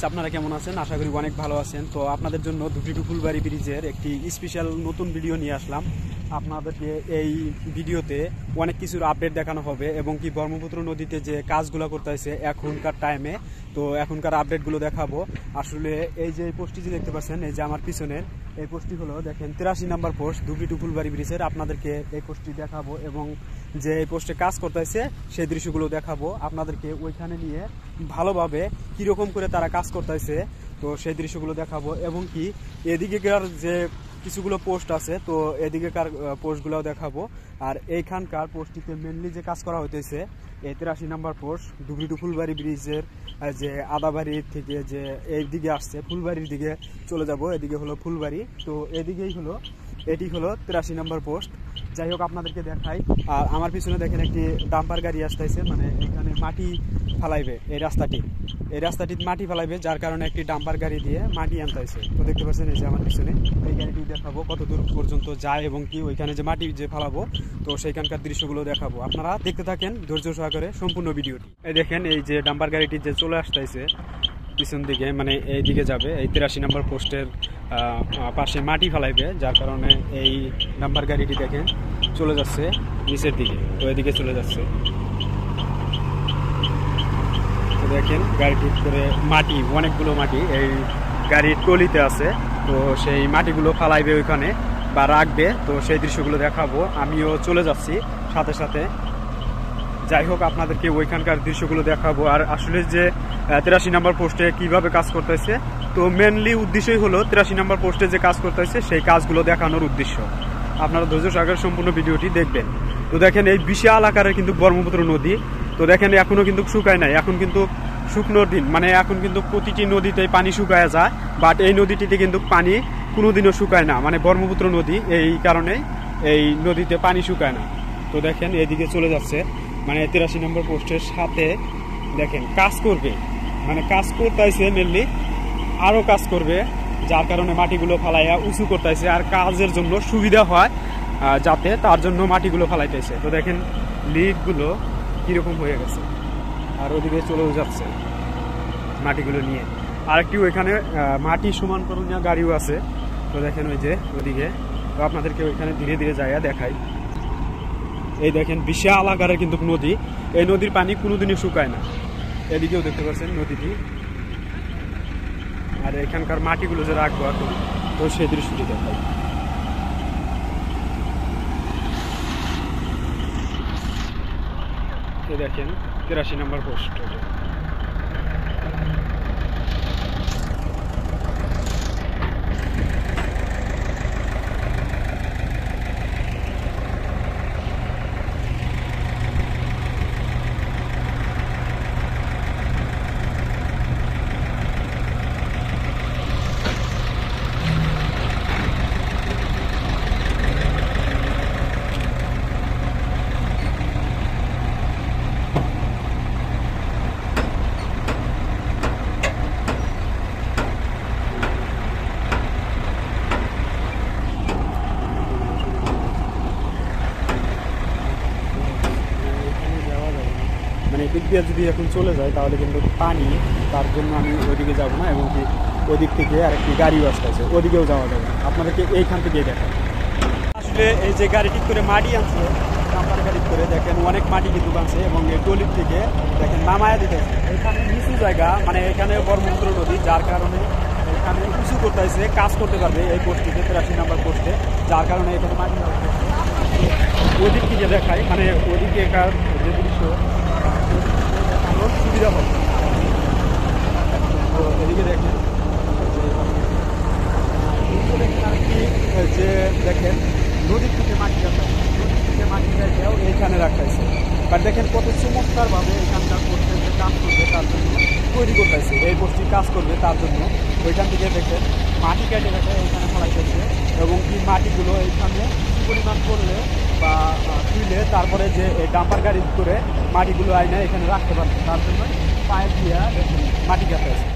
আপনারা কেমন আছেন? আশা করি অনেক ভালো আছেন। তো আপনাদের জন্য ধুবড়ী টু ফুলবাড়ি ব্রিজের একটি স্পেশাল নতুন ভিডিও নিয়ে আসলাম। আপনাদেরকে এই ভিডিওতে অনেক কিছুর আপডেট দেখানো হবে এবং কি ব্রহ্মপুত্র নদীতে যে কাজগুলো করতেছে এখনকার টাইমে, তো এখনকার আপডেটগুলো দেখাবো। আসলে এই যে পোস্টটি যে দেখতে পাচ্ছেন, এই যে আমার পিছনের এই পোস্টটি হলো দেখেন 83 নম্বর পোস্ট ধুবড়ী টু ফুলবাড়ি ব্রিজের। আপনাদেরকে এই পোস্টটি দেখাবো এবং যে এই পোস্টে কাজ করতেছে সেই দৃশ্যগুলো দেখাবো আপনাদেরকে। ওইখানে নিয়ে ভালোভাবে কীরকম করে তারা কাজ করতেছে তো সেই দৃশ্যগুলো দেখাবো এবং কি এদিকেকার যে কিছুগুলো পোস্ট আছে তো এদিকেকার পোস্টগুলোও দেখাবো। আর এইখানকার পোস্টটিতে মেনলি যে কাজ করা হইতেছে এই 83 নম্বর পোস্ট ধুবড়ী টু ফুলবাড়ি ব্রিজের যে আদাবাড়ির থেকে যে এই দিকে আসছে ফুলবাড়ির দিকে চলে যাব, এদিকে হলো ফুলবাড়ি, তো এদিকেই হলো এটি হলো 83 নম্বর পোস্ট। যাই হোক আপনাদেরকে দেখাই। আর আমার পিছনে দেখেন একটি ডাম্পার গাড়ি আসতেছে, মানে এখানে মাটি ফালাইবে এই রাস্তাটি মাটি ফালাইবে, যার কারণে একটি ডাম্পার গাড়ি দিয়ে মাটি আনতেছে। তো দেখতে পাচ্ছেন এই যে আমার পিছনে এই গাড়িটি দেখাবো কত দূর পর্যন্ত যায় এবং কি ওইখানে যে মাটি যে ফালাবো তো সেইখানকার দৃশ্যগুলো দেখাবো। আপনারা দেখতে থাকেন ধৈর্য সহকারে সম্পূর্ণ ভিডিওটি। এই দেখেন এই যে ডাম্পার গাড়িটি যে চলে আসতেছে পিছন দিকে, মানে এই দিকে যাবে, এই 83 নম্বর পোস্টের পাশে মাটি ফালাইবে, যার কারণে এই ডাম্পার গাড়িটি দেখেন চলে যাচ্ছে নিচের দিকে, তো এদিকে চলে যাচ্ছে। তো দেখেন গাড়িটির করে মাটি, অনেকগুলো মাটি এই গাড়ির টলিতে আছে, তো সেই মাটিগুলো ফালাইবে ওইখানে বা রাখবে, তো সেই দৃশ্যগুলো দেখাবো। আমিও চলে যাচ্ছি সাথে সাথে। যাই হোক আপনাদেরকে ওইখানকার দৃশ্যগুলো দেখাবো। আর আসলে যে 83 নম্বর পোস্টে কিভাবে কাজ করতেছে, তো মেনলি উদ্দেশ্যই হলো 83 নম্বর পোস্টে যে কাজ করতেছে সেই কাজগুলো দেখানোর উদ্দেশ্য। আপনারা ধৈর্য সহকারে সম্পূর্ণ ভিডিওটি দেখবেন। তো দেখেন এই বিশাল আকারের কিন্তু ব্রহ্মপুত্র নদী, তো দেখেন এখনো কিন্তু শুকায় নাই, এখন কিন্তু শুকনোর দিন, মানে এখন কিন্তু প্রতিটি নদীতেই পানি শুকায় যায়, বাট এই নদীটিতে কিন্তু পানি কোনোদিনও শুকায় না, মানে ব্রহ্মপুত্র নদী, এই কারণে এই নদীতে পানি শুকায় না। তো দেখেন এদিকে চলে যাচ্ছে, মানে 83 নম্বর পোস্টের সাথে দেখেন কাজ করবে, মানে কাজ করতেছে মেনলি, আরও কাজ করবে, যার কারণে মাটিগুলো ফালাইয়া উঁচু করতেছে আর কাজের জন্য সুবিধা হয় যাতে, তার জন্য মাটিগুলো ফালাইতেছে। তো দেখেন লিকগুলো কীরকম হয়ে গেছে আর ওদিকে চলেও যাচ্ছে মাটিগুলো নিয়ে। আর একটি ওইখানে মাটি সমান করণীয় গাড়িও আছে, তো দেখেন ওই যে ওদিকে। তো আপনাদেরকে ওইখানে ধীরে ধীরে যাইয়া দেখাই। এই দেখেন বিশাল আকারের কিন্তু নদী, এই নদীর পানি কোনোদিনই শুকায় না। এদিকেও দেখতে পাচ্ছেন নদীটি, আর এখানকার মাটিগুলো যে রাখবো এখন, তো সেই দৃশ্যটি দেখাই। দেখেন 83 নম্বর পোস্ট। মানে এদিক দিয়ে যদি এখন চলে যায় তাহলে কিন্তু পানি, তার জন্য আমি ওইদিকে যাবো না, এবং কি ওদিক থেকে আরেকটি গাড়িও আসতেছে, ওদিকেও যাওয়া যাবে না। আপনাদেরকে এইখান থেকে দেখা আসলে এই যে গাড়িটি করে মাটি আনছে, নাম্বার গাড়ি করে দেখেন অনেক মাটি কিন্তু আনছে এবং এই টলির থেকে দেখেন নামায়া দিতেছে। এখানে নিচু জায়গা, মানে এখানে ব্রহ্মপুত্র নদী, যার কারণে এখানে উঁচু করতেছে, কাজ করতে পারবে এই পোস্টটিতে 83 নম্বর পোস্টে, যার কারণে এখানে মাটি ওদিক থেকে দেখায়, মানে ওদিকেকার যে দৃশ্য সুবিধা হবে। তো এদিকে দেখেন যে দেখেন নদীর থেকে মাটি রাখা, নদীর থেকে মাটি রাখাও এইখানে রাখাইছে, বাট দেখেন কত চমৎকারভাবে এখানকার পোস্টের যে কাজ করবে তার জন্য তৈরি করতেছে, এই পোস্টটি কাজ করবে তার জন্য ওইখান থেকে দেখেন মাটি কেটে রেখে এইখানে ফলাইতেছে এবং কি মাটিগুলো এইখানে কিছু পরিমাণ করলে বা তুলে তারপরে যে ডাম্পার গাড়ি করে মাটিগুলো আইনে এখানে রাখতে পারবে, তার জন্য পাইপ দিয়ে মাটি কাটতেছে।